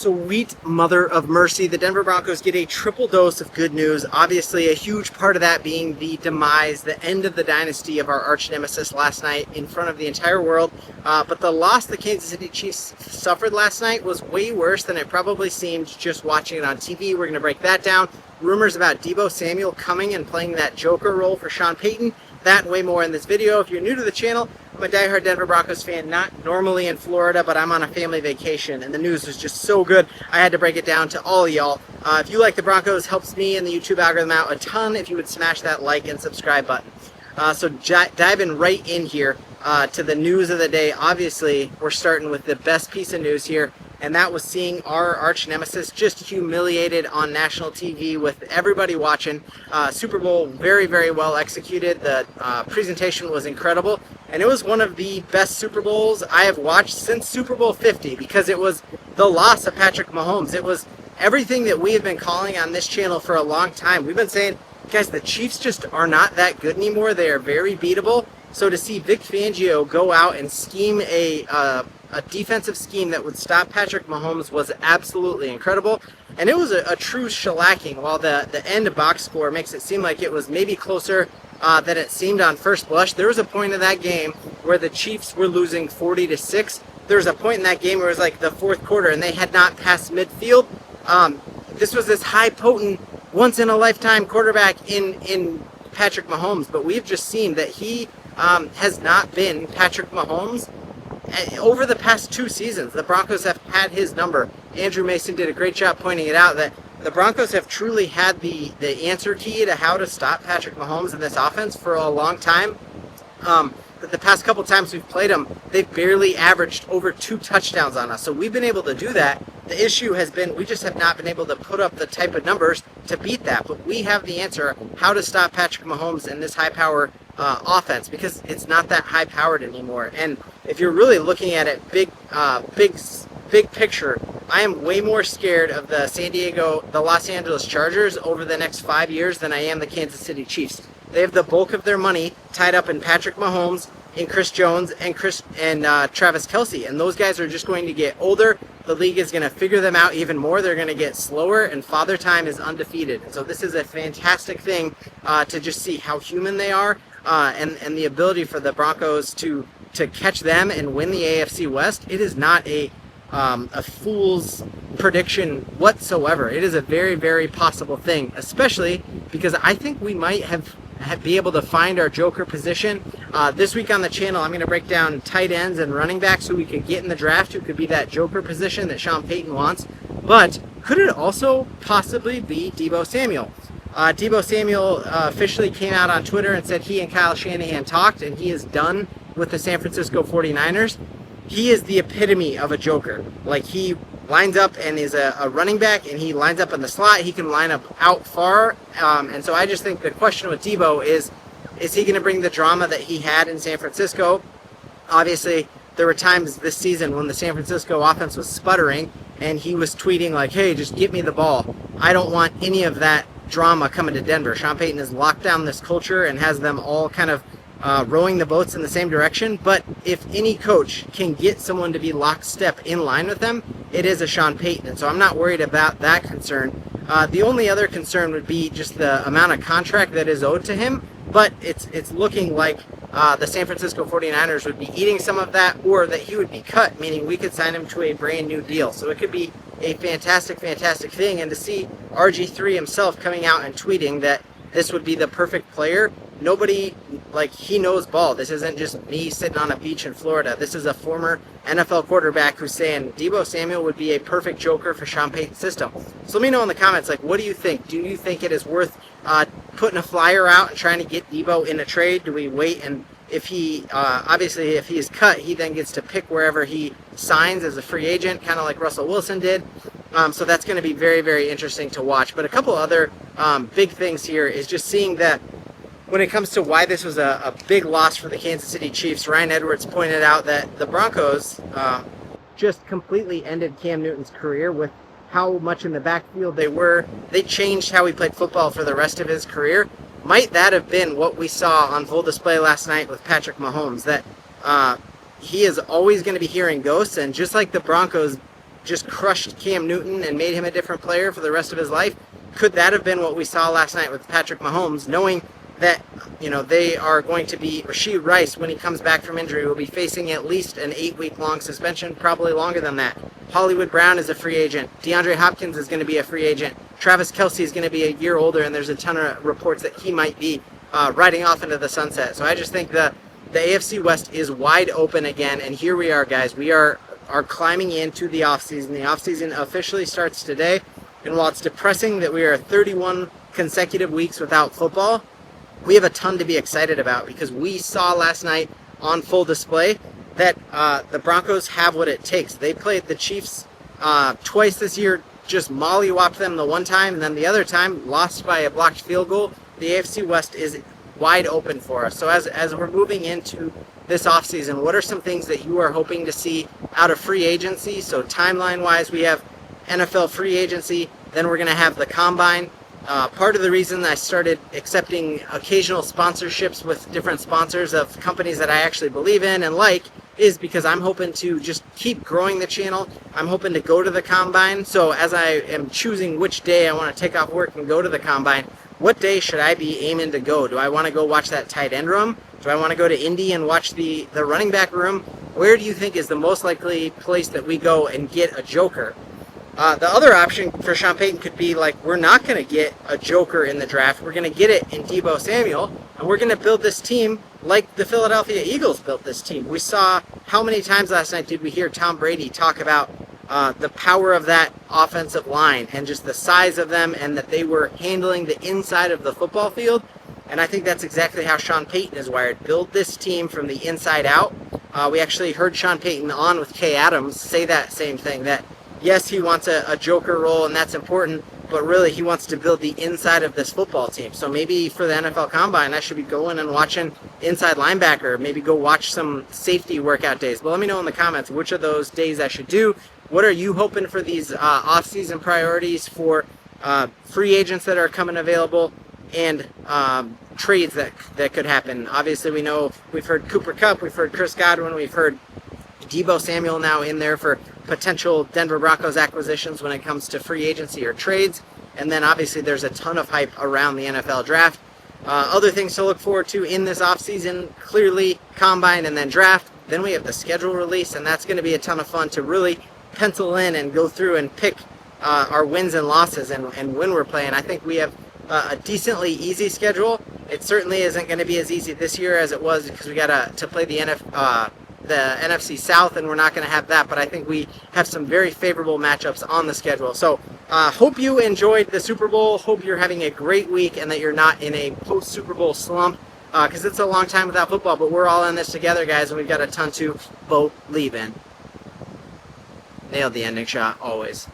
Sweet mother of mercy. The Denver Broncos get a triple dose of good news. Obviously, a huge part of that being the demise, the end of the dynasty of our arch nemesis last night in front of the entire world. But the loss the Kansas City Chiefs suffered last night was way worse than it probably seemed just watching it on TV. We're going to break that down. Rumors about Deebo Samuel coming and playing that Joker role for Sean Payton. That and way more in this video. If you're new to the channel, I'm a diehard Denver Broncos fan, not normally in Florida, but I'm on a family vacation, and the news was just so good, I had to break it down to all of y'all. If you like the Broncos, helps me and the YouTube algorithm out a ton if you would smash that like and subscribe button. So diving right in here to the news of the day. Obviously, we're starting with the best piece of news here, and that was seeing our arch nemesis just humiliated on national TV with everybody watching. Super Bowl, very, very well executed. The presentation was incredible, and it was one of the best Super Bowls I have watched since Super Bowl 50 because it was the loss of Patrick Mahomes. It was everything that we have been calling on this channel for a long time. We've been saying, guys, the Chiefs just are not that good anymore. They are very beatable. So to see Vic Fangio go out and scheme a defensive scheme that would stop Patrick Mahomes was absolutely incredible. And it was a true shellacking. While the end box score makes it seem like it was maybe closer than it seemed on first blush, there was a point in that game where the Chiefs were losing 40-6. There was a point in that game where it was like the fourth quarter and they had not passed midfield. This was this high potent, once-in-a-lifetime quarterback in Patrick Mahomes, but we've just seen that he has not been Patrick Mahomes over the past 2 seasons. The Broncos have had his number. Andrew Mason did a great job pointing it out that the Broncos have truly had the answer key to how to stop Patrick Mahomes in this offense for a long time. But the past couple times we've played them, they've barely averaged over 2 touchdowns on us. So we've been able to do that. The issue has been we just have not been able to put up the type of numbers to beat that. But we have the answer how to stop Patrick Mahomes in this high-power offense because it's not that high-powered anymore. And if you're really looking at it big picture, I am way more scared of the Los Angeles Chargers over the next 5 years than I am the Kansas City Chiefs. They have the bulk of their money tied up in Patrick Mahomes, in Chris Jones, and Travis Kelce. And those guys are just going to get older. The league is going to figure them out even more. They're going to get slower, and Father Time is undefeated. And so this is a fantastic thing to just see how human they are and the ability for the Broncos to catch them and win the AFC West. It is not a fool's prediction whatsoever. It is a very, very possible thing, especially because I think we might be able to find our Joker position. This week on the channel, I'm going to break down tight ends and running backs who we could get in the draft who could be that Joker position that Sean Payton wants. But could it also possibly be Deebo Samuel? Deebo Samuel officially came out on Twitter and said he and Kyle Shanahan talked and he is done with the San Francisco 49ers. He is the epitome of a Joker. Like, he lines up and is a running back, and he lines up in the slot. He can line up out far. And so I just think the question with Deebo is he going to bring the drama that he had in San Francisco? Obviously, there were times this season when the San Francisco offense was sputtering, and he was tweeting like, hey, just get me the ball. I don't want any of that drama coming to Denver. Sean Payton has locked down this culture and has them all kind of rowing the boats in the same direction. But if any coach can get someone to be lockstep in line with them, it is a Sean Payton. And so I'm not worried about that concern. The only other concern would be just the amount of contract that is owed to him. But it's looking like the San Francisco 49ers would be eating some of that, or that he would be cut, meaning we could sign him to a brand new deal. So it could be a fantastic, fantastic thing. And to see RG3 himself coming out and tweeting that this would be the perfect player. Nobody, he knows ball. This isn't just me sitting on a beach in Florida. This is a former NFL quarterback who's saying Deebo Samuel would be a perfect Joker for Sean Payton's system. So let me know in the comments, what do you think? Do you think it is worth putting a flyer out and trying to get Deebo in a trade? Do we wait, and if he, obviously if he is cut, he then gets to pick wherever he signs as a free agent, kind of like Russell Wilson did. So that's going to be very, very interesting to watch. But a couple other big things here is just seeing that when it comes to why this was a big loss for the Kansas City Chiefs, Ryan Edwards pointed out that the Broncos just completely ended Cam Newton's career with how much in the backfield they were. They changed how he played football for the rest of his career. Might that have been what we saw on full display last night with Patrick Mahomes, that he is always going to be hearing ghosts, and just like the Broncos just crushed Cam Newton and made him a different player for the rest of his life? Could that have been what we saw last night with Patrick Mahomes, knowing that, they are going to be, Rashee Rice, when he comes back from injury, will be facing at least an 8-week-long suspension, probably longer than that. Hollywood Brown is a free agent. DeAndre Hopkins is going to be a free agent. Travis Kelce is going to be a year older, and there's a ton of reports that he might be riding off into the sunset. So I just think the AFC West is wide open again, and here we are, guys. We are climbing into the offseason. The offseason officially starts today, and while it's depressing that we are 31 consecutive weeks without football, we have a ton to be excited about because we saw last night on full display that the Broncos have what it takes. They played the Chiefs twice this year, just mollywopped them the one time, and then the other time lost by a blocked field goal. The AFC West is wide open for us. So as we're moving into this offseason, what are some things that you are hoping to see out of free agency? So timeline-wise, we have NFL free agency, then we're going to have the Combine. Part of the reason I started accepting occasional sponsorships with different sponsors of companies that I actually believe in and like is because I'm hoping to just keep growing the channel. I'm hoping to go to the Combine. So as I am choosing which day I want to take off work and go to the Combine, what day should I be aiming to go? Do I want to go watch that tight end room? Do I want to go to Indy and watch the running back room? Where do you think is the most likely place that we go and get a joker? The other option for Sean Payton could be like, we're not going to get a joker in the draft. We're going to get it in Deebo Samuel, and we're going to build this team like the Philadelphia Eagles built this team. We saw how many times last night did we hear Tom Brady talk about the power of that offensive line and just the size of them and that they were handling the inside of the football field. And I think that's exactly how Sean Payton is wired. Build this team from the inside out. We actually heard Sean Payton on with Kay Adams say that same thing, that yes, he wants a joker role, and that's important, but really he wants to build the inside of this football team. So maybe for the NFL Combine, I should be going and watching inside linebacker, maybe go watch some safety workout days. But let me know in the comments which of those days I should do. What are you hoping for these off-season priorities for free agents that are coming available and trades that could happen? Obviously, we know we've heard Cooper Kupp, we've heard Chris Godwin, we've heard Deebo Samuel now in there for potential Denver Broncos acquisitions when it comes to free agency or trades. And then obviously there's a ton of hype around the NFL draft. Other things to look forward to in this offseason, clearly Combine and then draft. Then we have the schedule release, and that's going to be a ton of fun to really pencil in and go through and pick our wins and losses and when we're playing. I think we have a decently easy schedule. It certainly isn't going to be as easy this year as it was because we got to play the NFC South, and we're not going to have that, but I think we have some very favorable matchups on the schedule. So hope you enjoyed the Super Bowl. Hope you're having a great week and that you're not in a post-Super Bowl slump because it's a long time without football, but we're all in this together, guys, and we've got a ton to Bo-LIEVE in. Nailed the ending shot, always.